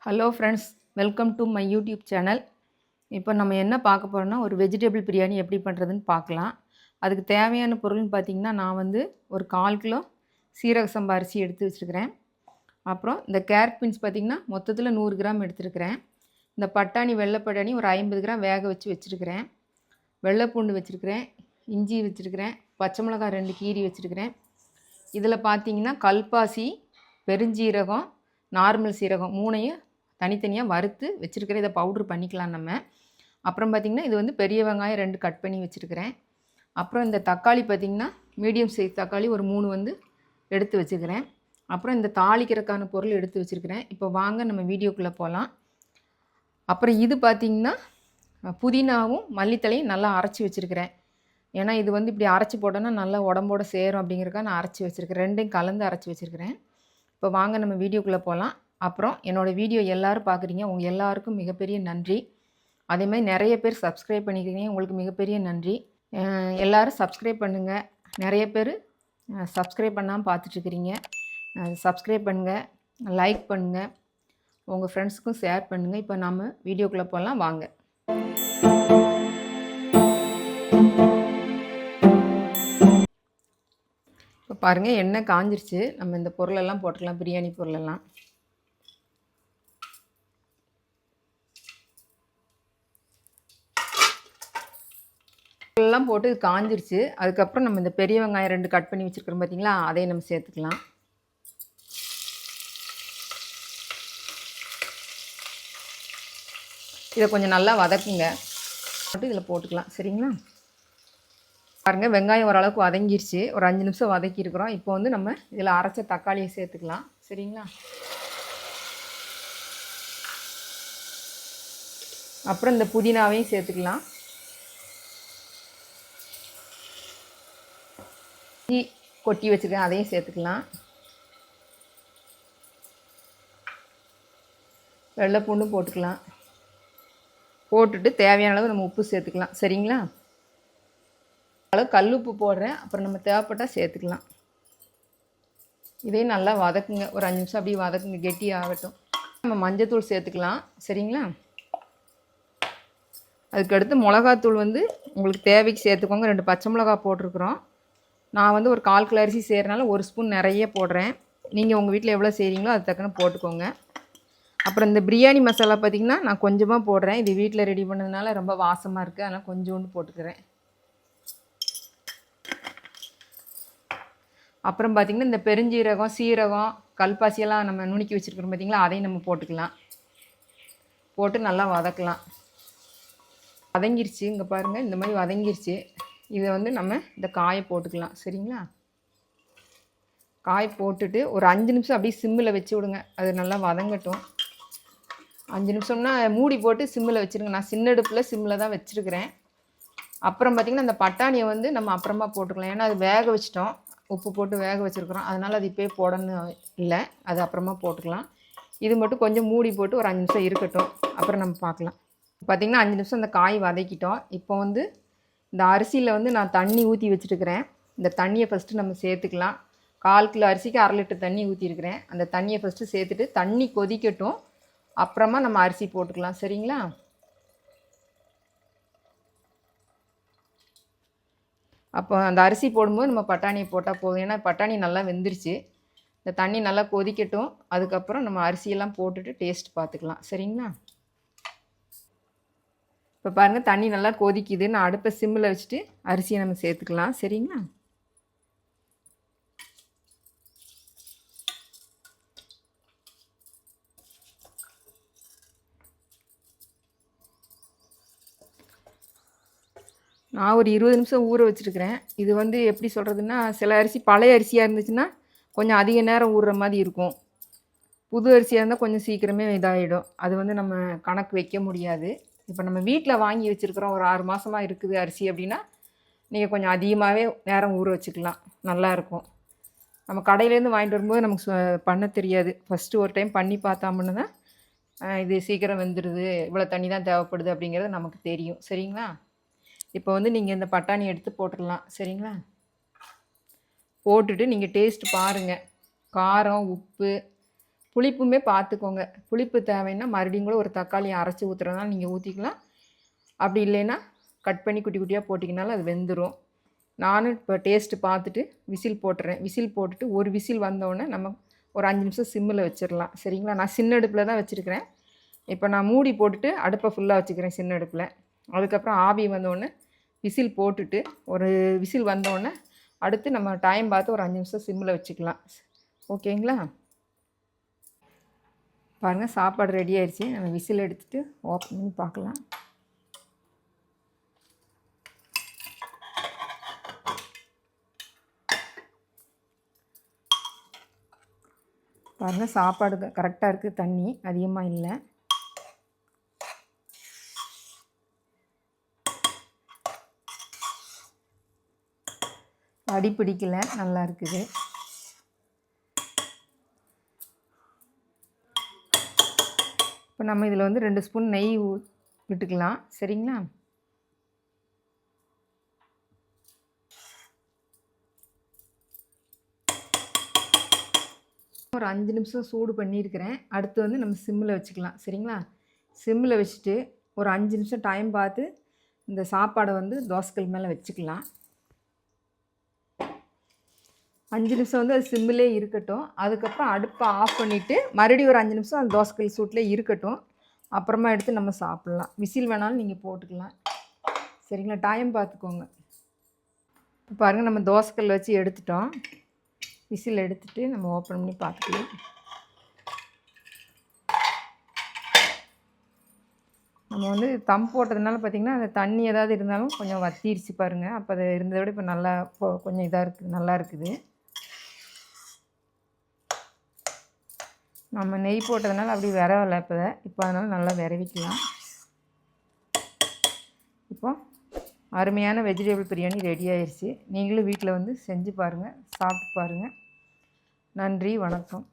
Hello friends, welcome to my YouTube channel. இப்போ நம்ம என்ன பார்க்க போகிறோம்னா, ஒரு வெஜிடபிள் பிரியாணி எப்படி பண்ணுறதுன்னு பார்க்கலாம். அதுக்கு தேவையான பொருள்னு பார்த்திங்கன்னா, நான் வந்து ஒரு 1/4 கிலோ சீரக சம்பா அரிசி எடுத்து வச்சுருக்கிறேன். அப்புறம் இந்த கேரட் பீன்ஸ் பார்த்திங்கன்னா மொத்தத்தில் 100 கிராம் எடுத்துருக்கிறேன். இந்த பட்டாணி வெள்ளை பட்டாணி ஒரு 50 கிராம் வேக வச்சு வச்சுருக்கிறேன். வெள்ளைப்பூண்டு வச்சுருக்கிறேன், இஞ்சி வச்சுருக்கிறேன், பச்சை மிளகாய் 2 கீரி வச்சுருக்கிறேன். இதில் பார்த்திங்கன்னா கல்பாசி, பெருஞ்சீரகம், நார்மல் சீரகம் 3ஐயும் தனித்தனியாக வறுத்து வச்சுருக்கிறேன். இதை பவுட்ரு பண்ணிக்கலாம் நம்ம. அப்புறம் பார்த்திங்கன்னா இது வந்து பெரிய வெங்காயம் 2 கட் பண்ணி வச்சுருக்கிறேன். அப்புறம் இந்த தக்காளி பார்த்திங்கன்னா மீடியம் சைஸ் தக்காளி ஒரு 3 வந்து எடுத்து வச்சுக்கிறேன். அப்புறம் இந்த தாளிக்கிறதுக்கான பொருள் எடுத்து வச்சுருக்கிறேன். இப்போ வாங்க நம்ம வீடியோக்குள்ளே போகலாம். அப்புறம் இது பார்த்திங்கன்னா புதினாவும் மல்லித்தலையும் நல்லா அரைச்சி வச்சுருக்கிறேன். ஏன்னா இது வந்து இப்படி அரைச்சி போட்டோன்னா நல்லா உடம்போட சேரும் அப்படிங்கிறக்காக நான் அரைச்சி வச்சுருக்கிறேன். 2யும் கலந்து அரைச்சி வச்சுருக்கிறேன். இப்போ வாங்க நம்ம வீடியோக்குள்ளே போகலாம். அப்புறம் என்னோடய வீடியோ எல்லோரும் பார்க்குறீங்க, உங்கள் எல்லாருக்கும் மிகப்பெரிய நன்றி. அதேமாதிரி நிறைய பேர் சப்ஸ்கிரைப் பண்ணிக்கிறீங்க, உங்களுக்கு மிகப்பெரிய நன்றி. எல்லோரும் சப்ஸ்கிரைப் பண்ணுங்கள். நிறைய பேர் சப்ஸ்கிரைப் பண்ணாமல் பார்த்துட்ருக்குறீங்க. சப்ஸ்கிரைப் பண்ணுங்கள், லைக் பண்ணுங்கள், உங்கள் ஃப்ரெண்ட்ஸுக்கும் ஷேர் பண்ணுங்கள். இப்போ நம்ம வீடியோக்குள்ளே போகலாம் வாங்க. இப்போ பாருங்கள், எண்ணெய் காஞ்சிருச்சு. நம்ம இந்த பொருளெல்லாம் போட்டுக்கலாம், பிரியாணி பொருளெல்லாம். எல்லாம் போட்டு காஞ்சிருச்சு. அதுக்கப்புறம் நம்ம இந்த பெரிய வெங்காயம் 2 கட் பண்ணி வச்சுருக்கிறோம் பார்த்திங்களா, அதையும் நம்ம சேர்த்துக்கலாம். இதை கொஞ்சம் நல்லா வதக்குங்க, மட்டும் இதில் போட்டுக்கலாம். சரிங்களா? பாருங்கள், வெங்காயம் ஓரளவுக்கு வதங்கிருச்சு. ஒரு 5 நிமிஷம் வதக்கியிருக்கிறோம். இப்போ வந்து நம்ம இதில் அரைச்ச தக்காளியை சேர்த்துக்கலாம். சரிங்களா? அப்புறம் இந்த புதினாவையும் சேர்த்துக்கலாம். இஞ்சி கொட்டி வச்சுருக்கேன், அதையும் சேர்த்துக்கலாம். வெள்ளைப்பூண்டும் போட்டுக்கலாம். போட்டுட்டு தேவையான அளவு நம்ம உப்பு சேர்த்துக்கலாம். சரிங்களா? அளவு கல் உப்பு போடுறேன், அப்புறம் நம்ம தேவைப்பட்டால் சேர்த்துக்கலாம். இதையும் நல்லா வதக்குங்க, ஒரு 5 நிமிஷம் அப்படியே வதக்குங்க, கெட்டி ஆகட்டும். நம்ம மஞ்சத்தூள் சேர்த்துக்கலாம். சரிங்களா? அதுக்கடுத்து மிளகாத்தூள் வந்து உங்களுக்கு தேவைக்கு சேர்த்துக்கோங்க. 2 பச்சை மிளகா போட்டிருக்குறோம். நான் வந்து ஒரு 1/4 கிலோ அரிசி செய்கிறனால 1 ஸ்பூன் நிறைய போடுறேன். நீங்கள் உங்கள் வீட்டில் எவ்வளோ செய்கிறீங்களோ அது தக்கன போட்டுக்கோங்க. அப்புறம் இந்த பிரியாணி மசாலா பார்த்திங்கன்னா நான் கொஞ்சமாக போடுறேன். இது வீட்டில் ரெடி பண்ணதுனால ரொம்ப வாசமாக இருக்குது, அதனால் கொஞ்சோண்டு போட்டுக்கிறேன். அப்புறம் பார்த்திங்கன்னா இந்த பெருஞ்சீரகம், சீரகம், கல்பாசியெல்லாம் நம்ம நுணுக்கி வச்சுருக்கிறோம் பார்த்திங்களா, அதையும் நம்ம போட்டுக்கலாம். போட்டு நல்லா வதக்கலாம். வதங்கிருச்சு, இங்கே பாருங்கள், இந்த மாதிரி வதங்கிருச்சு. இதை வந்து நம்ம இந்த காயை போட்டுக்கலாம். சரிங்களா? காய் போட்டுட்டு ஒரு 5 நிமிஷம் அப்படியே சிம்மில் வச்சு விடுங்க, அது நல்லா வதங்கட்டும். 5 நிமிஷம்னா மூடி போட்டு சிம்மில் வச்சுருங்க. நான் சின்ன அடுப்பில் சிம்மில் தான் வச்சுருக்கிறேன். அப்புறம் பார்த்திங்கன்னா அந்த பட்டாணியை வந்து நம்ம அப்புறமா போட்டுக்கலாம். ஏன்னா அது வேக வச்சிட்டோம், உப்பு போட்டு வேக வச்சுருக்குறோம். அதனால் அது இப்போயே போடணும் இல்லை, அது அப்புறமா போட்டுக்கலாம். இது மட்டும் கொஞ்சம் மூடி போட்டு ஒரு 5 நிமிஷம் இருக்கட்டும், அப்புறம் நம்ம பார்க்கலாம். பார்த்திங்கன்னா 5 நிமிஷம் அந்த காய் வதக்கிட்டோம். இப்போ வந்து இந்த அரிசியில் வந்து நான் தண்ணி ஊற்றி வச்சுருக்கிறேன். இந்த தண்ணியை ஃபஸ்ட்டு நம்ம சேர்த்துக்கலாம். 1/4 கிலோ அரிசிக்கு 1/2 லிட்டர் தண்ணி ஊற்றிருக்கிறேன். அந்த தண்ணியை ஃபஸ்ட்டு சேர்த்துட்டு தண்ணி கொதிக்கட்டும், அப்புறமா நம்ம அரிசி போட்டுக்கலாம். சரிங்களா? அப்போ அந்த அரிசி போடும்போது நம்ம பட்டாணியை போட்டால் போதும். ஏன்னா பட்டாணி நல்லா வெந்துருச்சு. இந்த தண்ணி நல்லா கொதிக்கட்டும், அதுக்கப்புறம் நம்ம அரிசியெல்லாம் போட்டுட்டு டேஸ்ட் பார்த்துக்கலாம். சரிங்களா? இப்போ பாருங்கள், தண்ணி நல்லா கொதிக்குது. நான் அடுப்பை சிம்மில் வச்சுட்டு அரிசியை நம்ம சேர்த்துக்கலாம். சரிங்களா? நான் ஒரு 20 நிமிஷம் ஊற வச்சுருக்கிறேன். இது வந்து எப்படி சொல்கிறதுன்னா, சில அரிசி பழைய அரிசியாக இருந்துச்சுன்னா கொஞ்சம் அதிக நேரம் ஊறுற மாதிரி இருக்கும். புது அரிசியாக இருந்தால் கொஞ்சம் சீக்கிரமே இதாகிடும். அது வந்து நம்ம கணக்கு வைக்க முடியாது. இப்போ நம்ம வீட்டில் வாங்கி வச்சுருக்குறோம், ஒரு 6 மாதமாக இருக்குது அரிசி அப்படின்னா நீங்கள் கொஞ்சம் அதிகமாகவே நேரம் ஊற வச்சுக்கலாம், நல்லாயிருக்கும். நம்ம கடையிலேருந்து வாங்கிட்டு வரும்போது நமக்கு பண்ண தெரியாது. ஃபஸ்ட்டு ஒரு டைம் பண்ணி பார்த்தோம்னா தான் இது சீக்கிரம் வெந்துடுது, இவ்வளோ தண்ணி தான் தேவைப்படுது அப்படிங்கிறது நமக்கு தெரியும். சரிங்களா? இப்போ வந்து நீங்கள் இந்த பட்டாணி எடுத்து போட்டுடலாம். சரிங்களா? போட்டுட்டு நீங்கள் டேஸ்ட் பாருங்கள், காரம், உப்பு, புளிப்புமே பார்த்துக்கோங்க. புளிப்பு தேவைன்னா மறுபடியும் கூட ஒரு தக்காளி அரைச்சி ஊற்றுறதுனால நீங்கள் ஊற்றிக்கலாம். அப்படி இல்லைன்னா கட் பண்ணி குட்டி குட்டியாக போட்டிங்கனாலும் அது வெந்துடும். நானும் இப்போ டேஸ்ட்டு பார்த்துட்டு விசில் போட்டுறேன். விசில் போட்டுட்டு ஒரு விசில் வந்தோடனே நம்ம ஒரு 5 நிமிஷம் சிம்மில் வச்சிடலாம். சரிங்களா? நான் சின்ன அடுப்பில் தான் வச்சுருக்கிறேன். இப்போ நான் மூடி போட்டுட்டு அடுப்பை ஃபுல்லாக வச்சுக்கிறேன் சின்ன அடுப்பில். அதுக்கப்புறம் ஆவி வந்தோடனே விசில் போட்டுட்டு ஒரு விசில் வந்தோடனே அடுத்து நம்ம டைம் பார்த்து ஒரு 5 நிமிஷம் சிம்மில் வச்சுக்கலாம். ஓகேங்களா? பாருங்கள், சாப்பாடு ரெடி ஆயிடுச்சு. நம்ம விசில் எடுத்துகிட்டு ஓப்பன் பண்ணி பார்க்கலாம். பாருங்கள், சாப்பாடு கரெக்டாக இருக்குது. தண்ணி அதிகமாக இல்லை. அடி பிடிக்கல, நல்லா இருக்குது. இப்போ நம்ம இதில் வந்து 2 ஸ்பூன் நெய் விட்டுக்கலாம். சரிங்களா? ஒரு 5 நிமிஷம் சூடு பண்ணியிருக்கிறேன். அடுத்து வந்து நம்ம சிம்மில் வச்சுக்கலாம். சரிங்களா? சிம்மில் வச்சுட்டு ஒரு 5 நிமிஷம் டைம் பார்த்து இந்த சாப்பாடை வந்து தோசைக்கல் மேலே வச்சுக்கலாம். 5 நிமிஷம் வந்து அது சிம்மிலே இருக்கட்டும். அதுக்கப்புறம் அடுப்பை ஆஃப் பண்ணிவிட்டு மறுபடியும் ஒரு 5 நிமிஷம் அந்த தோசைக்கல் சூட்டில் இருக்கட்டும். அப்புறமா எடுத்து நம்ம சாப்பிட்லாம். விசில் வேணாலும் நீங்கள் போட்டுக்கலாம். சரிங்களா? டைம் பார்த்துக்கோங்க. இப்போ பாருங்கள், நம்ம தோசைக்கல் வச்சு எடுத்துட்டோம். விசில் எடுத்துகிட்டு நம்ம ஓப்பன் பண்ணி பார்த்துக்கலாம். நம்ம வந்து தம் போட்டதுனால பார்த்திங்கன்னா அந்த தண்ணி ஏதாவது இருந்தாலும் கொஞ்சம் வத்திருச்சு பாருங்கள். அப்போ அது இருந்ததை விட இப்போ நல்லா கொஞ்சம் இதாக இருக்குது, நல்லா இருக்குது. நம்ம நெய் போட்டதுனால அப்படி விரவலை இப்போ அதனால் நல்லா விரவிக்கலாம். இப்போ அருமையான வெஜிடபிள் பிரியாணி ரெடி ஆயிடுச்சு. நீங்களும் வீட்டில் வந்து செஞ்சு பாருங்கள், சாப்பிட்டு பாருங்கள். நன்றி, வணக்கம்.